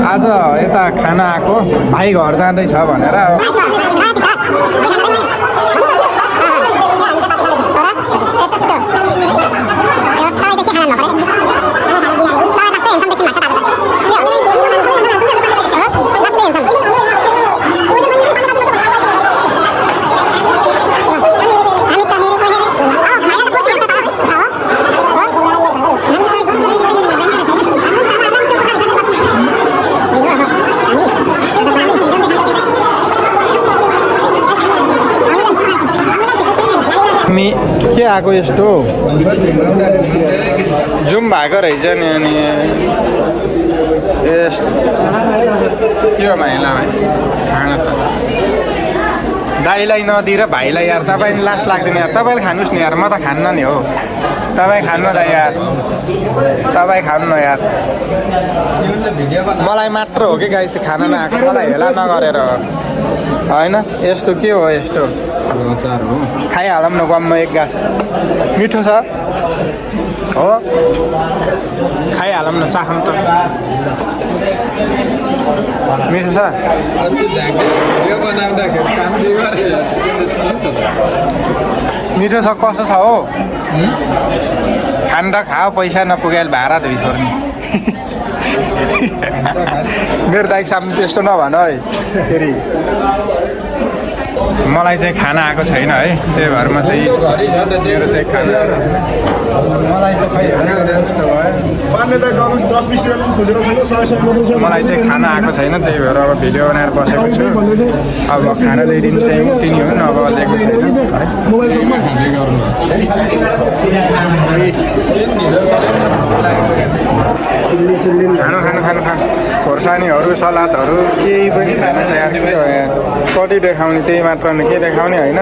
आज यता खाना आएको भाइ घर जाँदैछ भनेर के आएको यस्तो जुम भएको रहेछ नि अनि के हो भाइलाई खाना त दाइलाई नदिएर भाइलाई यार तपाईँ लास लाग्दैन यार तपाईँले खानुहोस् नि यार म त खान्न नि हो तपाईँ खानु न यार तपाईँ खानु न यार मलाई मात्र हो कि गाई चाहिँ खाना नआएको मलाई हेला नगरेर होइन यस्तो के हो यस्तो अचार हो खाइहालौँ न गममा एक गाँस मिठो छ हो खाइहालौँ न चाखौँ त मिठो छ मिठो छ कसो छ हो खान त खाओ पैसा नपुगेल भाडा धोइ छोड्ने मेरो दाइक सामने त्यस्तो नभन है फेरि मलाई चाहिँ खाना आएको छैन है त्यही भएर म चाहिँ मेरो चाहिँ खाना मलाई चाहिँ खाना आएको छैन त्यही भएर अब भिडियो बनाएर बसेको छु अब खाना ल्याइदिनु चाहिँ उठिने हो नभए ल्याएको छैन खानु खानु खानु खानु खोर्सानीहरू सलादहरू केही पनि खान यार के हो यार कति देखाउने त्यही मात्र के देखाउने होइन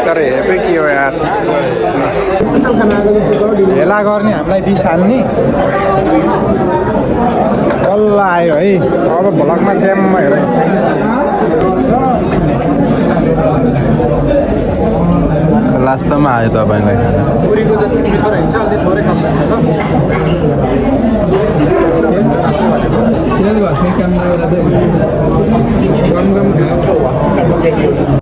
तर हेपै के हो यार हेला गर्ने हामीलाई दिस हाल्ने बल्ल आयो है अब भ्लगमा च्याम्म हेर लास्टमा आयो तपाईँलाई खाना